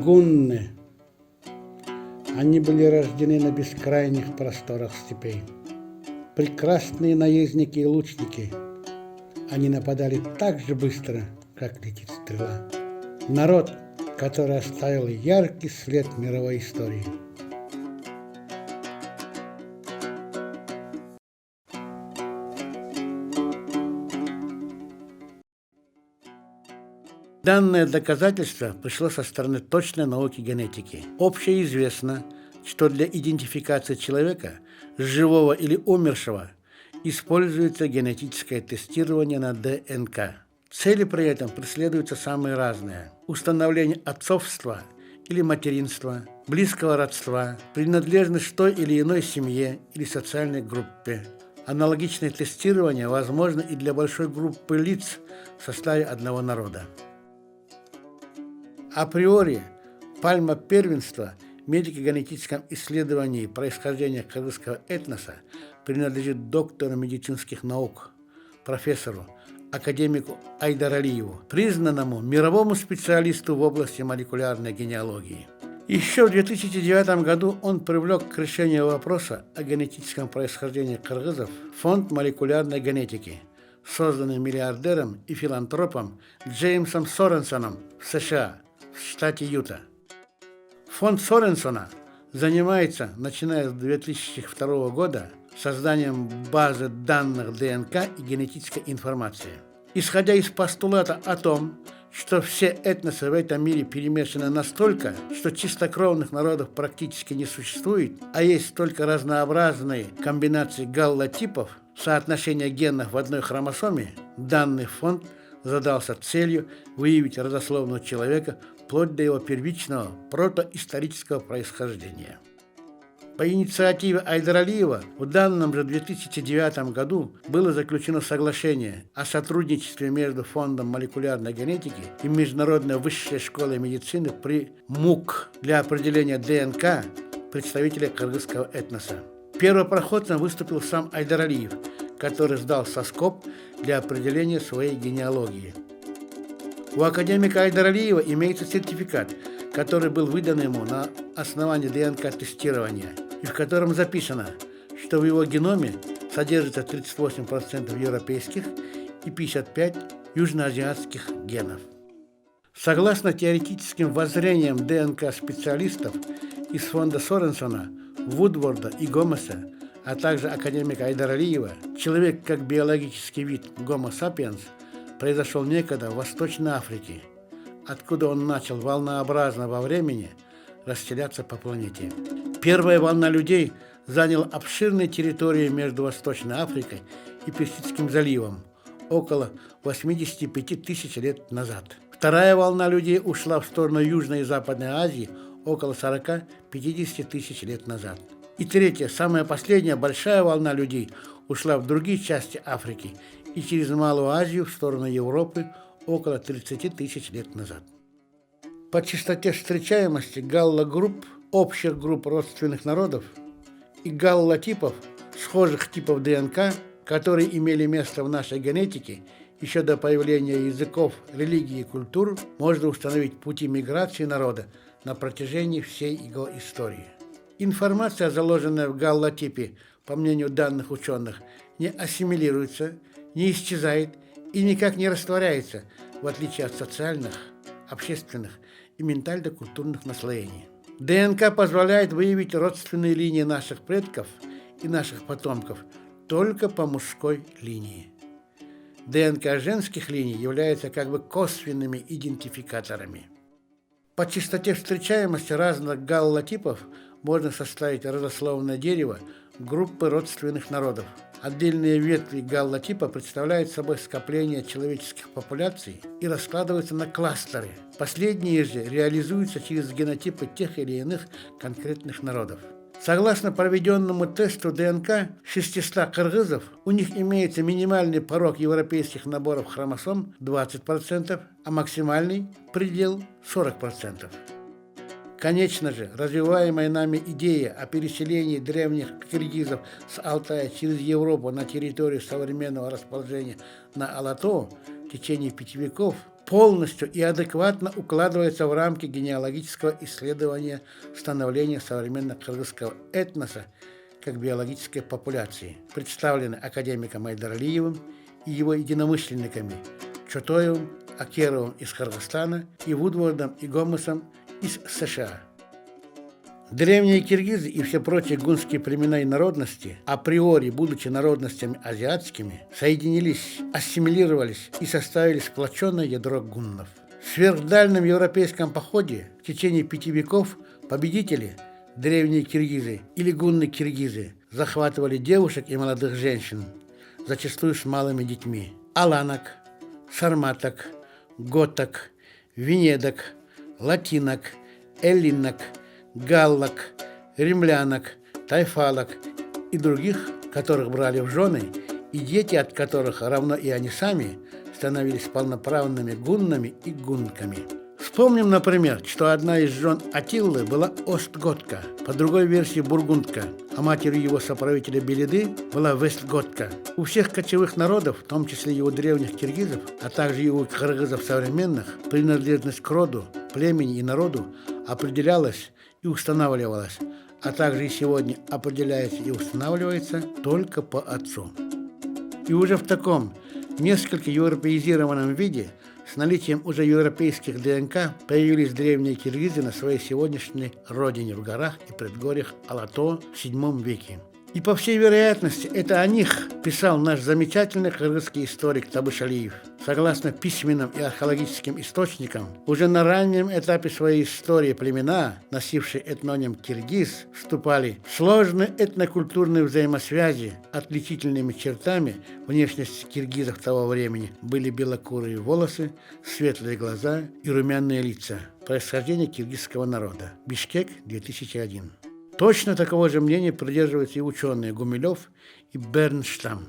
гунны. Они были рождены на бескрайних просторах степей. Прекрасные наездники и лучники. Они нападали так же быстро, как летит стрела. Народ, который оставил яркий след в мировой истории. Данное доказательство пришло со стороны точной науки генетики. Общеизвестно, что для идентификации человека, живого или умершего, используется генетическое тестирование на ДНК. Цели при этом преследуются самые разные: установление отцовства или материнства, близкого родства, принадлежность к той или иной семье или социальной группе. Аналогичное тестирование возможно и для большой группы лиц в составе одного народа. Априори пальма первенства в медико-генетическом исследовании происхождения кыргызского этноса принадлежит доктору медицинских наук, профессору, академику Айдаралиеву, признанному мировому специалисту в области молекулярной генеалогии. Еще в 2009 году он привлек к решению вопроса о генетическом происхождении кыргызов Фонд молекулярной генетики, созданный миллиардером и филантропом Джеймсом Соренсоном в США, в штате Юта. Фонд Соренсона занимается, начиная с 2002 года, созданием базы данных ДНК и генетической информации. Исходя из постулата о том, что все этносы в этом мире перемешаны настолько, что чистокровных народов практически не существует, а есть только разнообразные комбинации галлотипов, соотношение генов в одной хромосоме, данный фонд задался целью выявить родословную человека вплоть до его первичного протоисторического происхождения. По инициативе Айдаралиева в данном же 2009 году было заключено соглашение о сотрудничестве между Фондом молекулярной генетики и Международной высшей школой медицины при МУК для определения ДНК представителя кыргызского этноса. Первопроходцем выступил сам Айдаралиев, который сдал соскоб для определения своей генеалогии. У академика Айдаралиева имеется сертификат, который был выдан ему на основании ДНК-тестирования, и в котором записано, что в его геноме содержится 38% европейских и 55% южноазиатских генов. Согласно теоретическим воззрениям ДНК-специалистов из фонда Соренсона, Вудворда и Гомеса, а также академика Айдаралиева, человек как биологический вид Homo sapiens произошел некогда в Восточной Африке, откуда он начал волнообразно во времени расселяться по планете. Первая волна людей заняла обширные территории между Восточной Африкой и Персидским заливом около 85 тысяч лет назад. Вторая волна людей ушла в сторону Южной и Западной Азии около 40-50 тысяч лет назад. И третья, самая последняя большая волна людей ушла в другие части Африки и через Малую Азию в сторону Европы около 30 тысяч лет назад. По частоте встречаемости галлогрупп, общих групп родственных народов и галлотипов, схожих типов ДНК, которые имели место в нашей генетике еще до появления языков, религий и культур, можно установить пути миграции народа на протяжении всей его истории. Информация, заложенная в галлотипе, по мнению данных ученых, не ассимилируется, не исчезает и никак не растворяется, в отличие от социальных, общественных и ментально-культурных наслоений. ДНК позволяет выявить родственные линии наших предков и наших потомков только по мужской линии. ДНК женских линий являются как бы косвенными идентификаторами. По частоте встречаемости разных галлотипов можно составить родословное дерево группы родственных народов. Отдельные ветви галлотипа представляют собой скопление человеческих популяций и раскладываются на кластеры. Последние же реализуются через генотипы тех или иных конкретных народов. Согласно проведенному тесту ДНК 600 кыргызов, у них имеется минимальный порог европейских наборов хромосом 20%, а максимальный предел 40%. Конечно же, развиваемая нами идея о переселении древних киргизов с Алтая через Европу на территорию современного расположения на Алатау в течение 5 веков полностью и адекватно укладывается в рамки генеалогического исследования становления современного кыргызского этноса как биологической популяции, представлены академиком Айдарлиевым и его единомышленниками Чотоевым, Акеровым из Кыргызстана и Вудвордом и Гомесом из США. Древние киргизы и все прочие гунские племена и народности, априори будучи народностями азиатскими, соединились, ассимилировались и составили сплоченное ядро гуннов. В сверхдальнем европейском походе в течение 5 веков победители, древние киргизы или гунны-киргизы, захватывали девушек и молодых женщин, зачастую с малыми детьми, аланок, сарматок, готок, венедок, латинок, эллинок, галлок, римлянок, тайфалок и других, которых брали в жены, и дети от которых, равно и они сами, становились полноправными гуннами и гунками. Вспомним, например, что одна из жен Атиллы была остготка, по другой версии бургундка, а матерью его соправителя Белиды была вестготка. У всех кочевых народов, в том числе и у древних киргизов, а также и у кыргызов современных, принадлежность к роду, племени и народу определялась и устанавливалась, а также и сегодня определяется и устанавливается только по отцу. И уже в таком несколько европеизированном виде с наличием уже европейских ДНК появились древние киргизы на своей сегодняшней родине в горах и предгорьях Алато в VII веке. И по всей вероятности это о них писал наш замечательный кыргызский историк Табышалиев. Согласно письменным и археологическим источникам, уже на раннем этапе своей истории племена, носившие этноним киргиз, вступали в сложные этнокультурные взаимосвязи. Отличительными чертами внешности киргизов того времени были белокурые волосы, светлые глаза и румяные лица. Происхождение киргизского народа. Бишкек, 2001. Точно такого же мнения придерживаются и ученые Гумилев и Бернштам.